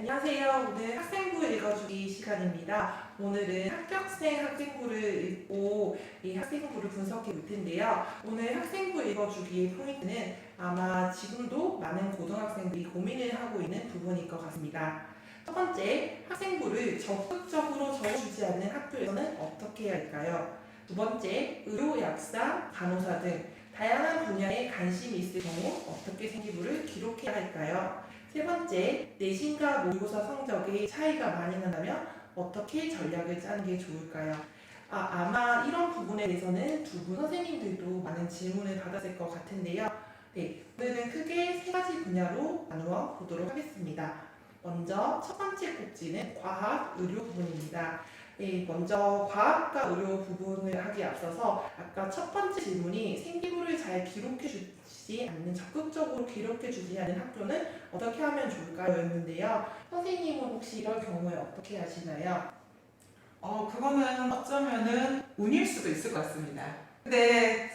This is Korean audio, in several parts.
안녕하세요. 오늘 학생부 읽어주기 시간입니다. 오늘은 합격생 학생부를 읽고 이 학생부를 분석해 볼 텐데요. 오늘 학생부 읽어주기의 포인트는 아마 지금도 많은 고등학생들이 고민을 하고 있는 부분일 것 같습니다. 첫 번째, 학생부를 적극적으로 적어주지 않는 학교에서는 어떻게 해야 할까요? 두 번째, 의료, 약사, 간호사 등 다양한 분야에 관심이 있을 경우 어떻게 생기부를 기록해야 할까요? 세 번째, 내신과 모의고사 성적이 차이가 많이 난다면 어떻게 전략을 짜는 게 좋을까요? 아마 이런 부분에 대해서는 두 분 선생님들도 많은 질문을 받았을 것 같은데요. 네, 오늘은 크게 세 가지 분야로 나누어 보도록 하겠습니다. 먼저 첫 번째 꼭지는 과학, 의료 부분입니다. 네, 먼저 과학과 의료 부분을 하기에 앞서서 아까 첫 번째 질문이 생기부를 잘 기록해 주지 않는, 적극적으로 기록해 주지 않는 학교는 어떻게 하면 좋을까요? 였는데요. 선생님은 혹시 이럴 경우에 어떻게 하시나요? 그거는 어쩌면은 운일 수도 있을 것 같습니다. 근데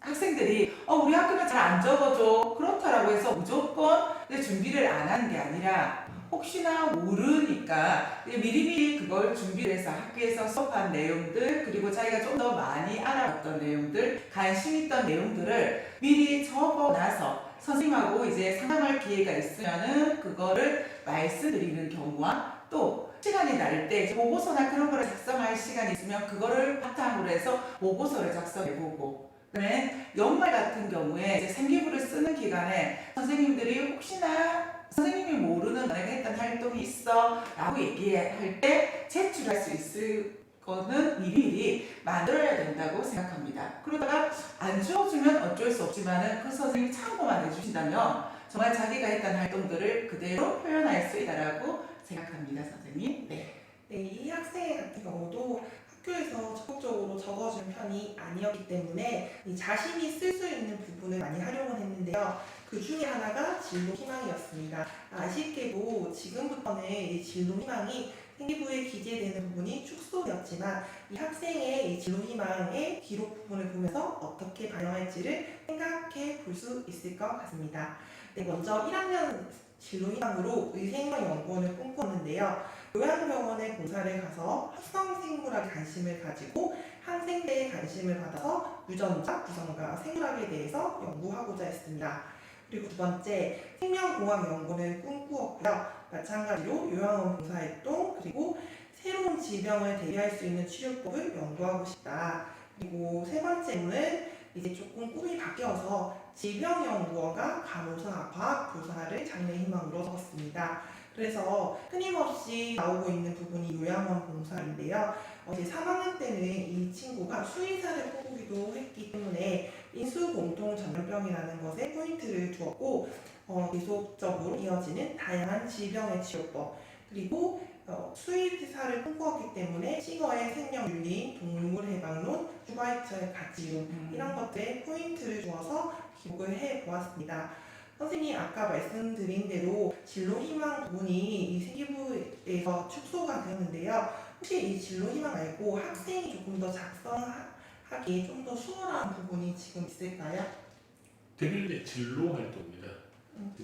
학생들이 우리 학교는 잘 안 적어줘 그렇다라고 해서 무조건 준비를 안 하는 게 아니라 혹시나 모르니까 미리미리 그걸 준비를 해서 학교에서 수업한 내용들 그리고 자기가 좀 더 많이 알아봤던 내용들 관심 있던 내용들을 미리 적어놔서 선생님하고 이제 상담할 기회가 있으면은 그거를 말씀드리는 경우와 또 시간이 날 때 보고서나 그런 거를 작성할 시간이 있으면 그거를 바탕으로 해서 보고서를 작성해보고 그다음에 연말 같은 경우에 이제 생기부를 쓰는 기간에 선생님들이 혹시나 선생님이 모르는 내가 했던 활동이 있어 라고 얘기할 때 제출할 수 있을 거는 미리미리 만들어야 된다고 생각합니다. 그러다가 안 주어주면 어쩔 수 없지만은 그 선생님이 참고만 해주신다면 정말 자기가 했던 활동들을 그대로 표현할 수 있다라고 생각합니다, 선생님. 네. 네, 이 학생 같은 경우도 학교에서 적극적으로 적어준 편이 아니었기 때문에 이 자신이 쓸 수 있는 부분을 많이 활용을 했는데요. 그 중에 하나가 진로 희망이었습니다. 아쉽게도 지금부터는 이 진로 희망이 생기부에 기재되는 부분이 축소되었지만 이 학생의 이 진로 희망의 기록 부분을 보면서 어떻게 반영할지를 생각해 볼 수 있을 것 같습니다. 네, 먼저 1학년 진로 희망으로 의생명 연구원을 꿈꿨는데요. 요양병원에 봉사를 가서 합성생물학에 관심을 가지고 항생제에 관심을 받아서 유전자, 구성과 생물학에 대해서 연구하고자 했습니다. 그리고 두 번째, 생명공학 연구를 꿈꾸었고요. 마찬가지로 요양원 봉사활동, 그리고 새로운 질병을 대비할 수 있는 치료법을 연구하고 싶다. 그리고 세 번째는 이제 조금 꿈이 바뀌어서 질병연구원과 간호사, 과학교사를 장래희망으로 적었습니다. 그래서 끊임없이 나오고 있는 부분이 요양원 봉사인데요. 이제 3학년 때는 이 친구가 수의사를 꿈꾸기도 했기 때문에 인수공통 전염병이라는 것에 포인트를 두었고 계속적으로 이어지는 다양한 질병의 치료법 그리고 수의사를 꿈꾸었기 때문에 싱어의 생명윤리, 동물해방론, 슈바이처의 가치론 이런 것들에 포인트를 주어서 기록을 해보았습니다. 선생님이 아까 말씀드린 대로 진로희망 부분이 이 생기부에서 축소가 되었는데요. 혹시 이 진로희망 말고 학생이 조금 더 작성하기 좀 더 수월한 부분이 지금 있을까요? 대부분의 진로 활동입니다.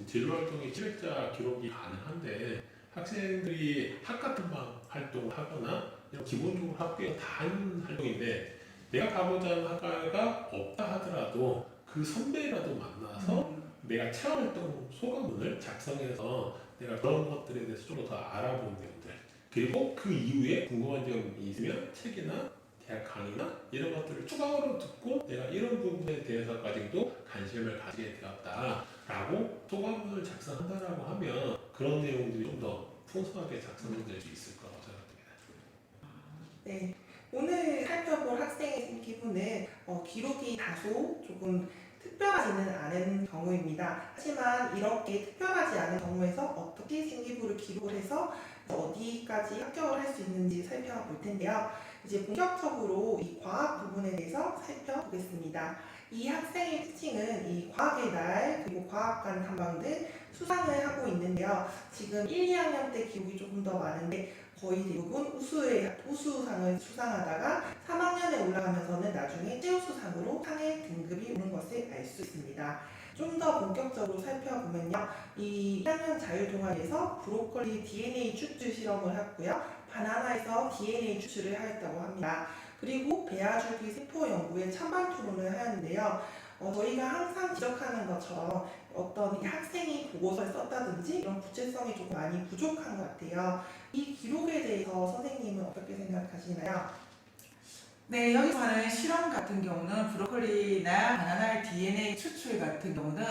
진로 활동이 실력자 기록이 가능한데 학생들이 학과탐방 활동을 하거나 기본적으로 학교에 다 하는 활동인데 내가 가보자 하는 학과가 없다 하더라도 그 선배라도 만나서 내가 체험활동 소감문을 작성해서 내가 그런 것들에 대해서 좀 더 알아보는 내용들 그리고 그 이후에 궁금한 점이 있으면 책이나 대학 강의나 이런 것들을 추가로 듣고 내가 이런 부분에 대해서까지도 관심을 가지게 되었다라고 소감문을 작성한다라고 하면 그런 내용들이 좀 더 풍성하게 작성될 수 있을 거라고 생각합니다. 네, 오늘 살펴볼 학생의 생기부는 기록이 다소 조금 특별하지는 않은 경우입니다. 하지만 이렇게 특별하지 않은 경우에서 어떻게 생기부를 기록을 해서 어디까지 합격을 할 수 있는지 살펴볼 텐데요. 이제 본격적으로 이 과학 부분에 대해서 살펴보겠습니다. 이 학생의 특징은 이 과학의 날 그리고 과학관 탐방 등 수상을 하고 있는데요. 지금 1, 2학년 때 기록이 조금 더 많은데 거의 대부분 우수상을 수상하다가 3학년에 올라가면서는 나중에 최우수상으로 상해 등급이 오는 것을 알 수 있습니다. 좀 더 본격적으로 살펴보면요. 이 1학년 자율동아리에서 브로콜리 DNA 추출 실험을 했고요. 바나나에서 DNA 추출을 하였다고 합니다. 그리고 배아줄기 세포 연구에 찬반 토론을 하였는데요. 저희가 항상 지적하는 것처럼 어떤 학생이 보고서를 썼다든지 이런 구체성이 조금 많이 부족한 것 같아요. 이 기록에 대해서 선생님은 어떻게 생각하시나요? 네, 여기서 하는 실험 같은 경우는 브로콜리나 바나나 DNA 추출 같은 경우는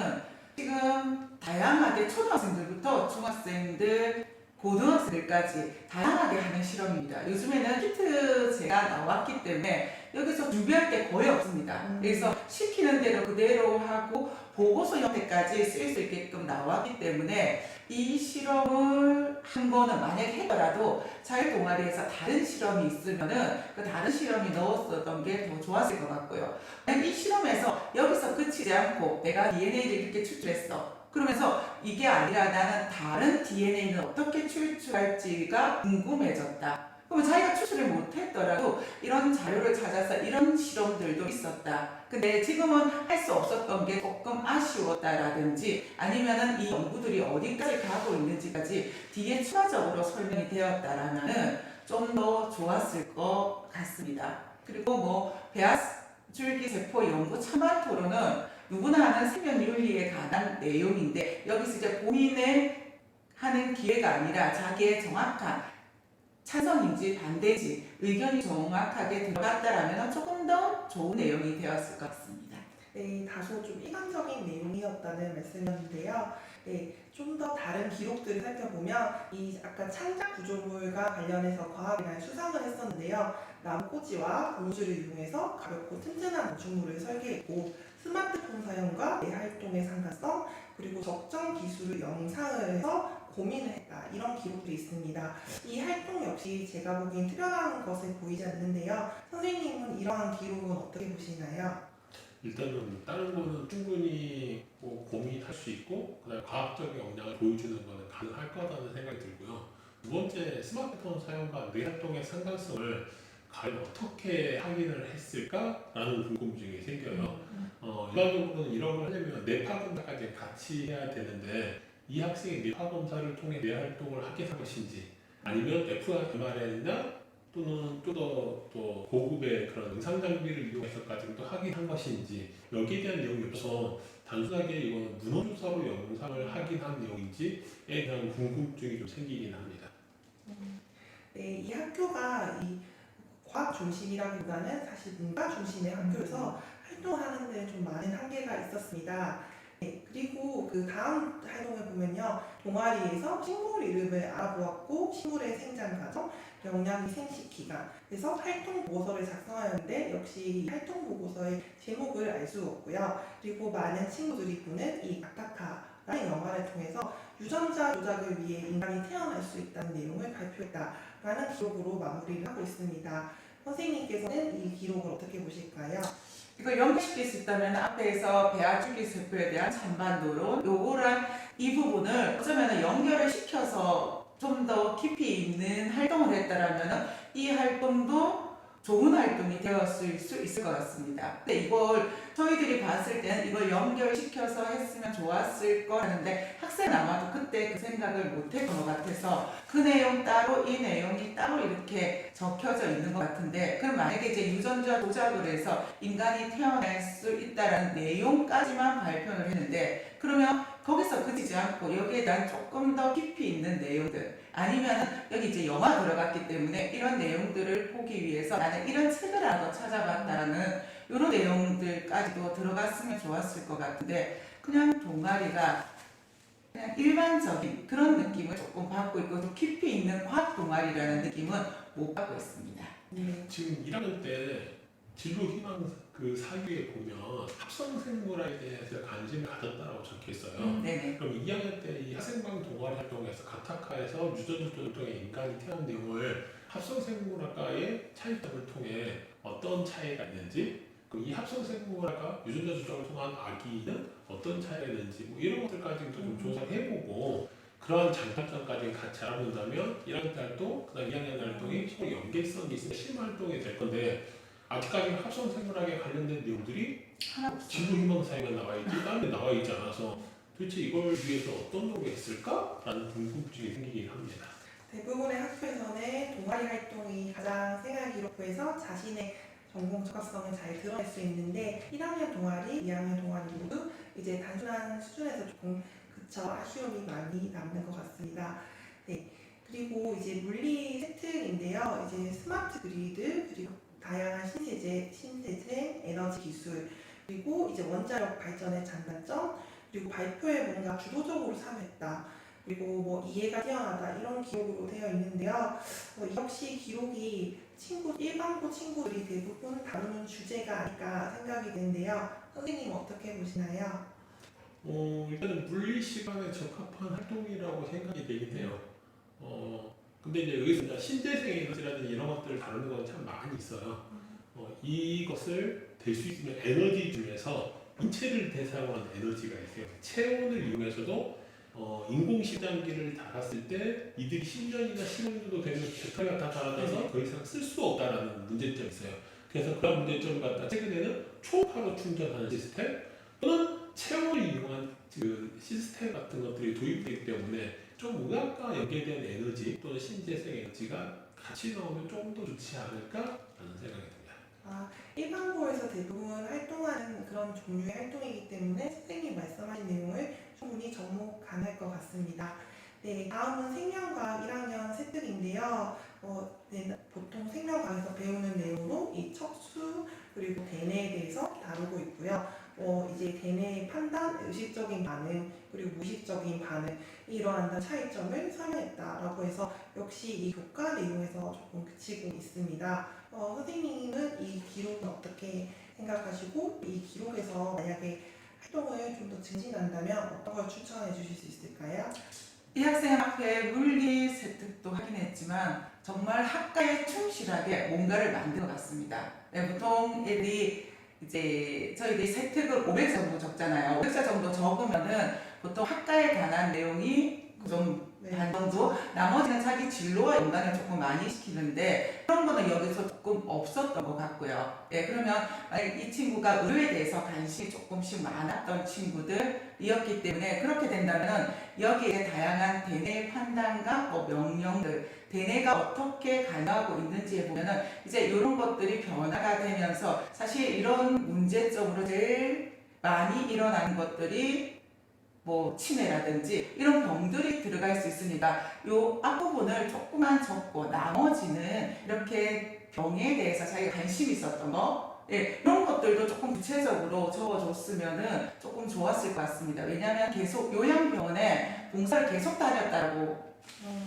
지금 다양하게 초등학생들부터 중학생들, 고등학생들까지 다양하게 하는 실험입니다. 요즘에는 키트제가 나왔기 때문에 여기서 준비할 게 거의 없습니다. 그래서 시키는 대로 그대로 하고 보고서 형태까지 쓸 수 있게끔 나왔기 때문에 이 실험을 한 거는 만약에 했더라도 자율동아리에서 다른 실험이 있으면은 그 다른 실험이 넣었었던 게 더 좋았을 것 같고요. 만약 이 실험에서 여기서 그치지 않고 내가 DNA를 이렇게 추출했어. 그러면서 이게 아니라 나는 다른 DNA는 어떻게 추출할지가 궁금해졌다. 그러면 자기가 추출을 못했더라도 이런 자료를 찾아서 이런 실험들도 있었다. 근데 지금은 할 수 없었던 게 조금 아쉬웠다라든지 아니면은 이 연구들이 어디까지 가고 있는지까지 뒤에 추가적으로 설명이 되었다라면은 좀 더 좋았을 것 같습니다. 그리고 뭐 배아줄기 세포 연구 찬반 토론은 누구나 아는 생명 윤리에 관한 내용인데 여기서 이제 고민을 하는 기회가 아니라 자기의 정확한 찬성인지 반대인지 의견이 정확하게 들어갔다라면 조금 더 좋은 내용이 되었을 것 같습니다. 네, 다소 좀 일반적인 내용이었다는 말씀이었는데요. 네, 좀 더 다른 기록들을 살펴보면 이 아까 창작 구조물과 관련해서 과학에 대한 수상을 했었는데요. 나무 꼬지와 고무줄을 이용해서 가볍고 튼튼한 건축물을 설계했고 스마트폰 사용과 내 활동의 상가성 그리고 적정 기술을 영상을 해서 고민을 했다. 이런 기록들이 있습니다. 이 활동 역시 제가 보기엔 특별한 것을 보이지 않는데요. 선생님은 이러한 기록은 어떻게 보시나요? 일단은 다른 거는 충분히 뭐 고민할 수 있고 그다음에 과학적인 역량을 보여주는 거는 가능할 거라는 생각이 들고요. 두 번째, 스마트폰 사용과 뇌 활동의 상관성을 과연 어떻게 확인을 했을까라는 궁금증이 생겨요. 일반적으로는 이런 걸 하려면 뇌파 검사까지 같이 해야 되는데 이 학생이 뇌파 검사를 통해 뇌 활동을 확인한 것인지 아니면 fMRI나 또는 또 고급의 그런 영상 장비를 이용해서까지 또 확인한 것인지 여기에 대한 내용이 없어서 단순하게 이건 문헌조사로 영상을 확인한 내용인지에 대한 궁금증이 좀 생기긴 합니다. 네, 이 학교가 이 과학 중심이라기보다는 사실 문과 중심의 학교여서 활동하는 데 좀 많은 한계가 있었습니다. 네, 그리고 그 다음 활동을 보면요. 동아리에서 식물 이름을 알아보았고 식물의 생장 과정, 영양이 생식 기간 그래서 활동 보고서를 작성하였는데 역시 이 활동 보고서의 제목을 알 수 없고요. 그리고 많은 친구들이 보는 이 아타카라는 영화를 통해서 유전자 조작을 위해 인간이 태어날 수 있다는 내용을 발표했다라는 기록으로 마무리를 하고 있습니다. 선생님께서는 이 기록을 어떻게 보실까요? 이걸 연결시킬 수 있다면 앞에서 배아줄기 세포에 대한 찬반도론 요거랑 이 부분을 어쩌면 연결을 시켜서 좀 더 깊이 있는 활동을 했다라면 이 활동도 좋은 활동이 되었을 수 있을 것 같습니다. 근데 이걸 저희들이 봤을 때는 이걸 연결시켜서 했으면 좋았을 거 하는데 학생은 아마도 그때 그 생각을 못 했던 것 같아서 그 내용 따로 이 내용이 따로 이렇게 적혀져 있는 것 같은데 그럼 만약에 이제 유전자 조작을 해서 인간이 태어날 수 있다는 내용까지만 발표를 했는데 그러면 거기서 그치지 않고 여기에 대한 조금 더 깊이 있는 내용들 아니면 여기 이제 영화 들어갔기 때문에 이런 내용들을 보기 위해서 나는 이런 책을 하나 더 찾아봤다는 이런 내용들까지도 들어갔으면 좋았을 것 같은데 그냥 동아리가 그냥 일반적인 그런 느낌을 조금 받고 있고 좀 깊이 있는 과학 동아리라는 느낌은 못 받고 있습니다. 지금 1학년 때 진로 희망 그 사유에 보면 합성생물학에 대해서 관심을 가졌다라고 적혀 있어요. 네네. 그럼 2학년 때 이 학생방 동아리 활동에서 가타카에서 유전자 조작에 인간이 태어난 내용을 합성생물학과의 차이점을 통해 어떤 차이가 있는지 그럼 이 합성생물학과 유전자 조작을 통한 아기는 어떤 차이가 있는지 뭐 이런 것들까지도 좀 조사를 해보고 그러한 장단점까지 같이 알아본다면 1학년 때 활동, 그 다음 2학년 활동이 서로 연계성이 있으면 실무 활동이 될 건데 아직까지 합성생물학에 관련된 내용들이 하나 없어요. 진로 희망사항에 나와 있지 다른 데 나와 있지 않아서 도대체 이걸 위해서 어떤 노력을 했을까? 라는 궁금증이 생기긴 합니다. 대부분의 학교에서는 동아리 활동이 가장 생활 기록부에서 자신의 전공 적합성을 잘 드러낼 수 있는데 1학년 동아리, 2학년 동아리 모두 이제 단순한 수준에서 조금 그쳐 아쉬움이 많이 남는 것 같습니다. 네. 그리고 이제 물리 세특인데요. 이제 스마트 그리드 그리고 다양한 신세제, 에너지 기술 그리고 이제 원자력 발전의 장단점 그리고 발표에 뭔가 주도적으로 참여했다. 그리고 뭐 이해가 뛰어나다 이런 기록으로 되어 있는데요. 역시 기록이 일반고 친구들이 대부분 다루는 주제가 아닐까 생각이 드는데요. 선생님 어떻게 보시나요? 일단은 물리 시간에 적합한 활동이라고 생각이 되긴 해요. 근데 이제 여기서 이제 신재생 에너지라든지 이런 것들을 다루는 건 참 많이 있어요. 이것을 될 수 있으면 에너지 중에서 인체를 대상으로 한 에너지가 있어요. 체온을 이용해서도 인공심장기를 달았을 때 이들이 10년이나 15년 정도 되면 배터리가 다 닳아서 더 이상 쓸 수 없다라는 문제점이 있어요. 그래서 그런 문제점을 갖다 최근에는 초파로 충전하는 시스템 또는 체온을 이용한 그 시스템 같은 것들이 도입되기 때문에 좀 의학과 연계된 에너지 또는 신재생 에너지가 같이 나오면 좀 더 좋지 않을까라는 생각이 듭니다. 일반고에서 대부분 활동하는 그런 종류의 활동이기 때문에 선생님 말씀하신 내용을 충분히 접목 가능할 것 같습니다. 네, 다음은 생명과학 1학년 세특인데요. 보통 생명과학에서 배우는 내용으로 이 척수 그리고 대뇌에 대해서 다루고 있고요. 이제 대뇌의 판단, 의식적인 반응 그리고 무의식적인 반응 이러한 차이점을 설명했다라고 해서 역시 이 교과 내용에서 조금 그치고 있습니다. 선생님은 이 기록은 어떻게 생각하시고 이 기록에서 만약에 활동을 좀 더 증진한다면 어떤 걸 추천해 주실 수 있을까요? 이 학생 앞에 물리 세특도 하긴 했지만 정말 학과에 충실하게 뭔가를 만든 것 같습니다. 네, 보통 애들이 이제 저희들이 세특을 500자 정도 적잖아요. 500자 정도 적으면은 보통 학과에 관한 내용이 좀 반 정도 나머지는 자기 진로와 연관을 조금 많이 시키는데 그런 거는 여기서 조금 없었던 것 같고요. 예, 그러면 만약 이 친구가 의료에 대해서 관심이 조금씩 많았던 친구들이었기 때문에 그렇게 된다면 여기에 다양한 대뇌 판단과 명령들, 대뇌가 어떻게 관여하고 있는지에 보면은 이제 이런 것들이 변화가 되면서 사실 이런 문제점으로 제일 많이 일어나는 것들이 뭐 치매라든지 이런 병들이 들어갈 수 있으니까 요 앞부분을 조금만 적고 나머지는 이렇게 병에 대해서 자기가 관심이 있었던 거 이런 것들도 조금 구체적으로 적어줬으면은 조금 좋았을 것 같습니다. 왜냐하면 계속 요양병원에 봉사를 계속 다녔다고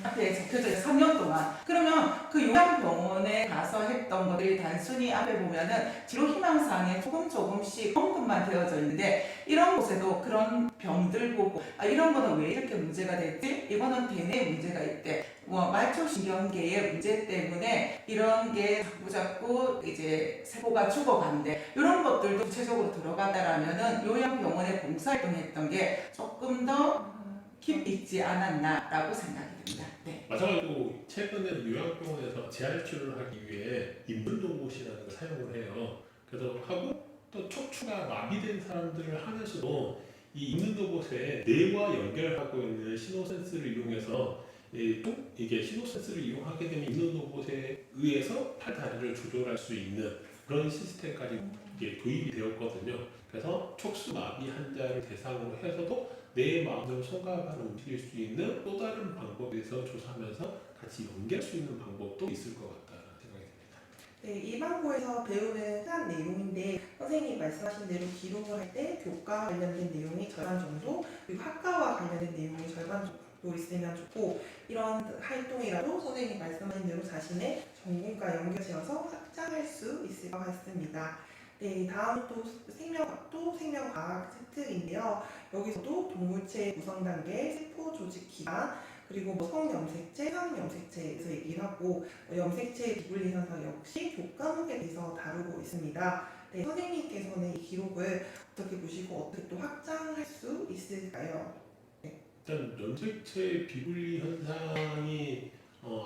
앞에 적혀져 있어요. 3년 동안. 그러면 그 요양병원에 가서 했던 것들이 단순히 앞에 보면은 진로희망사항에 조금씩 언급만 되어져 있는데 이런 곳에도 그런 병들 보고 이런 거는 왜 이렇게 문제가 됐지? 이거는 대뇌 문제가 있대. 말초신경계의 문제 때문에 이런 게 자꾸 이제 세포가 죽어간대. 이런 것들도 구체적으로 들어가다라면은 요양병원에 봉사활동했던 게 조금 더 깊이 있지 않았나라고 생각이 듭니다. 네. 마찬가지로 최근에 요양병원에서 재활 치료를 하기 위해 인분동봇이라는 걸 사용을 해요. 그래서 하고 또 척추가 마비된 사람들을 하면서도 이 인분동봇에 뇌와 연결하고 있는 신호센스를 이용해서 이게 신호센스를 이용하게 되면 인분동봇에 의해서 팔 다리를 조절할 수 있는 그런 시스템까지 이게 도입이 되었거든요. 그래서 척수 마비 환자를 대상으로 해서도 내 마음대로 손가락으로 움직일 수 있는 또 다른 방법에 대해서 조사하면서 같이 연결할 수 있는 방법도 있을 것 같다는 생각이 듭니다. 네, 일반고에서 배우는 흔한 내용인데 선생님이 말씀하신 대로 기록을 할 때 교과 관련된 내용이 절반 정도 그리고 학과와 관련된 내용이 절반 정도 있으면 좋고 이런 활동이라도 선생님이 말씀하신 대로 자신의 전공과 연결지어서 확장할 수 있을 것 같습니다. 네, 다음은 또 생명학도 생명과학 세특인데요. 여기서도 동물체 구성 단계, 세포 조직 기반, 그리고 성염색체, 항염색체에서 얘기를 하고 염색체의 비분리 현상 역시 교과목에 대해서 다루고 있습니다. 네, 선생님께서는 이 기록을 어떻게 보시고 어떻게 또 확장할 수 있을까요? 일단 염색체 비분리 현상이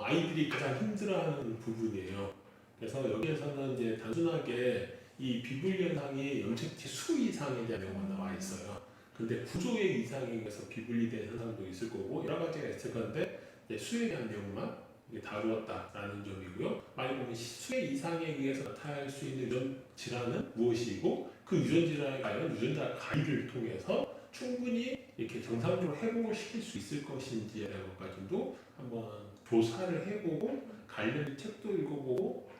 아이들이 가장 힘들어하는 부분이에요. 그래서 여기에서는 이제 단순하게 이 비불 현상이 염색체 수 이상에 대한 내용만 나와 있어요. 근데 구조의 이상에 의해서 비분리된 현상도 있을 거고 여러 가지가 있을 건데 수에 대한 내용만 다루었다라는 점이고요. 만약 보면 수의 이상에 의해서 나타날 수 있는 유전 질환은 무엇이고 그 유전 질환에 관련 유전자 가위를 통해서 충분히 이렇게 정상적으로 회복을 시킬 수 있을 것인지에 대한 것까지도 한번 조사를 해보고 관련 책도 읽어보고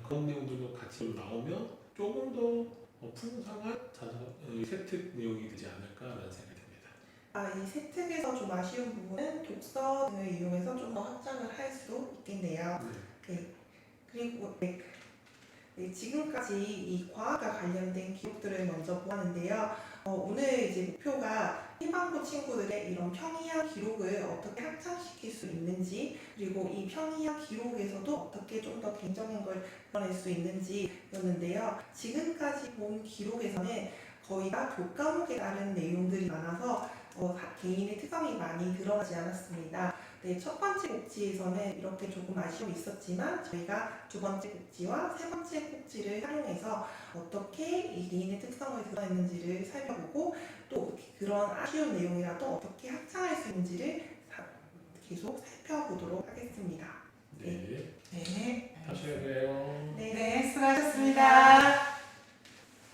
그런 내용들도 같이 나오면 조금 더 풍성한 세특 내용이 되지 않을까라는 생각이 듭니다. 이 세특에서 좀 아쉬운 부분은 독서 등을 이용해서 좀 더 확장을 할 수도 있겠네요. 네. 그리고 지금까지 이 과학과 관련된 기록들을 먼저 보았는데요. 오늘 이제 목표가 희망고 친구들의 이런 평이한 기록을 어떻게 확장시킬 수 있는지, 그리고 이 평이한 기록에서도 어떻게 좀 더 개인적인 걸 드러낼 수 있는지였는데요. 지금까지 본 기록에서는 거의 다 교과목에 따른 내용들이 많아서 개인의 특성이 많이 드러나지 않았습니다. 네, 첫 번째 꼭지에서는 이렇게 조금 아쉬움이 있었지만 저희가 두 번째 꼭지와 세 번째 꼭지를 활용해서 어떻게 이 개인의 특성을 드러냈는지를 살펴보고 또 그런 아쉬운 내용이라도 어떻게 확장할 수 있는지를 계속 살펴보도록 하겠습니다.